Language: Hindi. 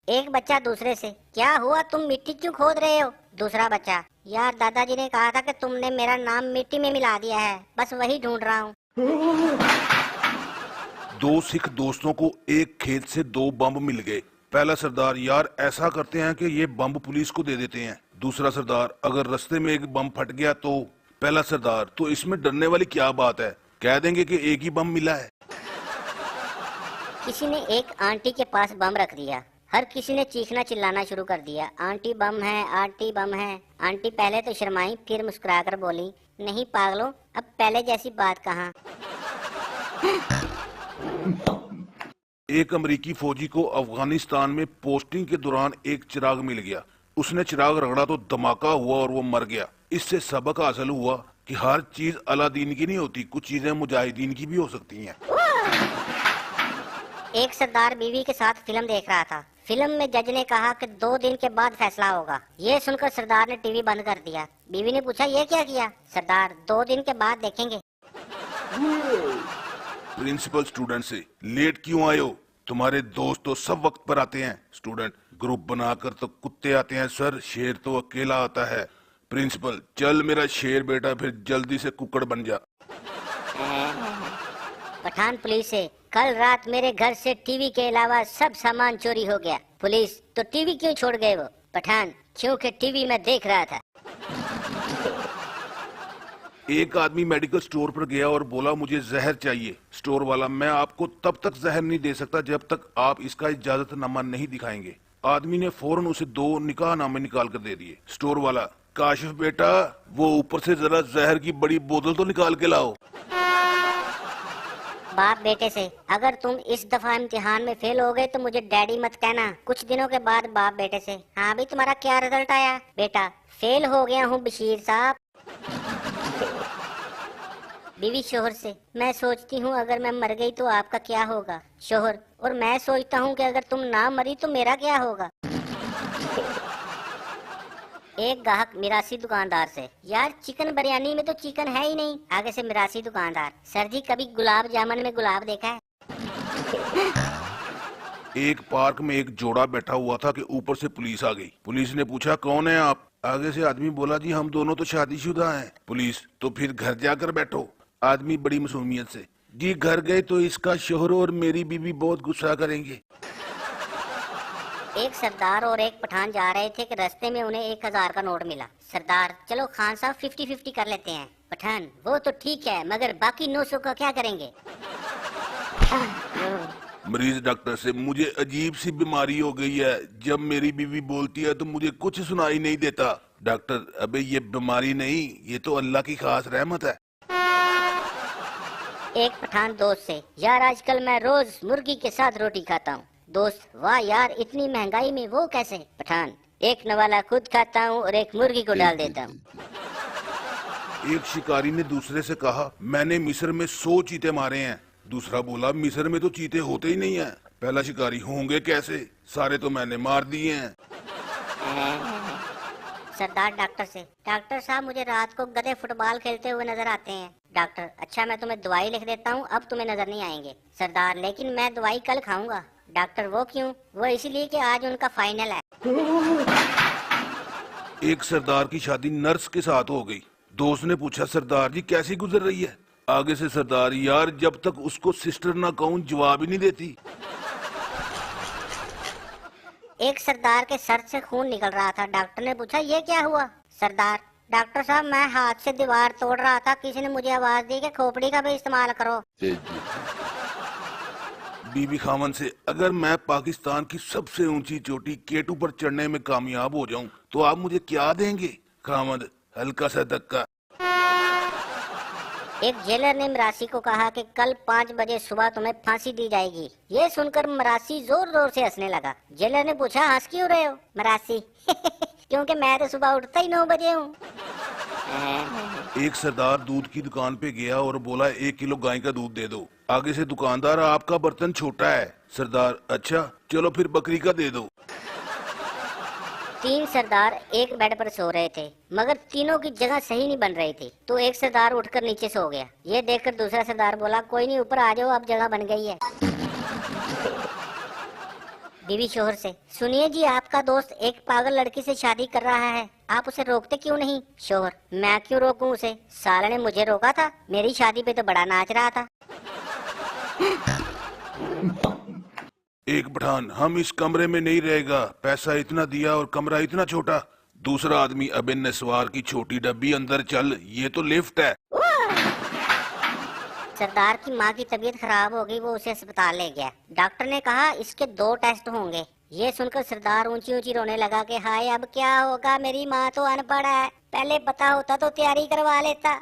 एक बच्चा दूसरे से, क्या हुआ तुम मिट्टी क्यों खोद रहे हो? दूसरा बच्चा, यार दादाजी ने कहा था कि तुमने मेरा नाम मिट्टी में मिला दिया है, बस वही ढूंढ रहा हूँ। दो सिख दोस्तों को एक खेत से दो बम मिल गए। पहला सरदार, यार ऐसा करते हैं कि ये बम पुलिस को दे देते हैं। दूसरा सरदार, अगर रास्ते में एक बम फट गया तो? पहला सरदार, तो इसमें डरने वाली क्या बात है, कह देंगे कि एक ही बम मिला है। किसी ने एक आंटी के पास बम रख दिया। हर किसी ने चीखना चिल्लाना शुरू कर दिया, आंटी बम है, आंटी बम है। आंटी पहले तो शर्माई, फिर मुस्कुराकर बोली, नहीं पागलों, अब पहले जैसी बात कहाँ। एक अमेरिकी फौजी को अफगानिस्तान में पोस्टिंग के दौरान एक चिराग मिल गया। उसने चिराग रगड़ा तो धमाका हुआ और वो मर गया। इससे सबक हासिल हुआ कि हर चीज अलादीन की नहीं होती, कुछ चीजें मुजाहिदीन की भी हो सकती हैं। एक सरदार बीवी के साथ फिल्म देख रहा था। फिल्म में जज ने कहा कि 2 दिन के बाद फैसला होगा। ये सुनकर सरदार ने टीवी बंद कर दिया। बीवी ने पूछा, ये क्या किया? सरदार, 2 दिन के बाद देखेंगे। प्रिंसिपल स्टूडेंट से, लेट क्यों आए हो? तुम्हारे दोस्त तो सब वक्त पर आते हैं। स्टूडेंट, ग्रुप बनाकर तो कुत्ते आते हैं सर, शेर तो अकेला आता है। प्रिंसिपल, चल मेरा शेर बेटा, फिर जल्दी से कुकड़ बन जा। पठान पुलिस से, कल रात मेरे घर से टीवी के अलावा सब सामान चोरी हो गया। पुलिस, तो टीवी क्यों छोड़ गए वो? पठान, क्योंकि टीवी में देख रहा था। एक आदमी मेडिकल स्टोर पर गया और बोला, मुझे जहर चाहिए। स्टोर वाला, मैं आपको तब तक जहर नहीं दे सकता जब तक आप इसका इजाजतनामा नहीं दिखाएंगे। आदमी ने फौरन उसे 2 निकाहनामे निकाल कर दे दिए। स्टोर वाला, काशिफ बेटा, वो ऊपर से जरा जहर की बड़ी बोतल तो निकाल के लाओ। बाप बेटे से, अगर तुम इस दफा इम्तिहान में फेल हो गए तो मुझे डैडी मत कहना। कुछ दिनों के बाद बाप बेटे से, हाँ भी तुम्हारा क्या रिजल्ट आया? बेटा, फेल हो गया हूँ बशीर साहब। बीवी शोहर से, मैं सोचती हूँ अगर मैं मर गई तो आपका क्या होगा? शोहर, और मैं सोचता हूँ कि अगर तुम ना मरी तो मेरा क्या होगा? एक ग्राहक मिरासी दुकानदार से, यार चिकन बिरयानी में तो चिकन है ही नहीं। आगे से मिरासी दुकानदार, सर जी कभी गुलाब जामुन में गुलाब देखा है? एक पार्क में एक जोड़ा बैठा हुआ था कि ऊपर से पुलिस आ गई। पुलिस ने पूछा, कौन है आप? आगे से आदमी बोला, जी हम दोनों तो शादीशुदा हैं। पुलिस, तो फिर घर जाकर बैठो। आदमी बड़ी मासूमियत से, जी घर गए तो इसका शोहर और मेरी बीवी बहुत गुस्सा करेंगे। एक सरदार और एक पठान जा रहे थे कि रास्ते में उन्हें 1000 का नोट मिला। सरदार, चलो खान साहब 50-50 कर लेते हैं। पठान, वो तो ठीक है, मगर बाकी 900 का क्या करेंगे? मरीज डॉक्टर से, मुझे अजीब सी बीमारी हो गई है, जब मेरी बीवी बोलती है तो मुझे कुछ सुनाई नहीं देता। डॉक्टर, अबे ये बीमारी नहीं, ये तो अल्लाह की खास रहमत है। एक पठान दोस्त से, यार आजकल मैं रोज मुर्गी के साथ रोटी खाता हूँ। दोस्त, वाह यार, इतनी महंगाई में वो कैसे? पठान, एक नवाला खुद खाता हूँ और एक मुर्गी को डाल देता हूँ। एक शिकारी ने दूसरे से कहा, मैंने मिस्र में 100 चीते मारे हैं। दूसरा बोला, मिस्र में तो चीते होते ही नहीं है। पहला शिकारी, होंगे कैसे, सारे तो मैंने मार दिए हैं। सरदार डॉक्टर से, डॉक्टर साहब मुझे रात को गधे फुटबॉल खेलते हुए नजर आते हैं। डॉक्टर, अच्छा मैं तुम्हें दवाई लिख देता हूँ, अब तुम्हें नजर नहीं आएंगे। सरदार, लेकिन मैं दवाई कल खाऊंगा। डॉक्टर, वो क्यों? वो इसलिए कि आज उनका फाइनल है। एक सरदार की शादी नर्स के साथ हो गई। दोस्त ने पूछा, सरदार जी कैसी गुजर रही है? आगे से सरदार, यार जब तक उसको सिस्टर ना कहूं जवाब ही नहीं देती। एक सरदार के सर से खून निकल रहा था। डॉक्टर ने पूछा, ये क्या हुआ? सरदार, डॉक्टर साहब मैं हाथ से दीवार तोड़ रहा था, किसी ने मुझे आवाज दी कि खोपड़ी का भी इस्तेमाल करो। बीबी खामन से, अगर मैं पाकिस्तान की सबसे ऊंची चोटी केटू पर चढ़ने में कामयाब हो जाऊं तो आप मुझे क्या देंगे? खामद, हल्का सा धक्का। एक जेलर ने मरासी को कहा कि कल 5 बजे सुबह तुम्हें फांसी दी जाएगी। ये सुनकर मरासी जोर जोर से हंसने लगा। जेलर ने पूछा, हंस क्यों रहे हो? मरासी, क्योंकि मैं तो सुबह उठता ही 9 बजे हूँ। एक सरदार दूध की दुकान पे गया और बोला, 1 किलो गाय का दूध दे दो। आगे से दुकानदार, आपका बर्तन छोटा है। सरदार, अच्छा चलो फिर बकरी का दे दो। 3 सरदार एक बेड पर सो रहे थे, मगर तीनों की जगह सही नहीं बन रही थी। तो एक सरदार उठकर नीचे सो गया। ये देखकर दूसरा सरदार बोला, कोई नहीं, ऊपर आ जाओ, अब जगह बन गई है। बीवी शोहर से, सुनिए जी, आपका दोस्त एक पागल लड़की से शादी कर रहा है, आप उसे रोकते क्यों नहीं? शोहर, मैं क्यों रोकूं उसे, साले ने मुझे रोका था, मेरी शादी पे तो बड़ा नाच रहा था। एक पठान, हम इस कमरे में नहीं रहेगा, पैसा इतना दिया और कमरा इतना छोटा। दूसरा आदमी, अबे नस्वार की छोटी डब्बी, अंदर चल, ये तो लिफ्ट है। सरदार की माँ की तबीयत खराब हो गई, वो उसे अस्पताल ले गया। डॉक्टर ने कहा इसके 2 टेस्ट होंगे। ये सुनकर सरदार ऊंची ऊंची रोने लगा कि हाय अब क्या होगा, मेरी माँ तो अनपढ़ है, पहले पता होता तो तैयारी करवा लेता।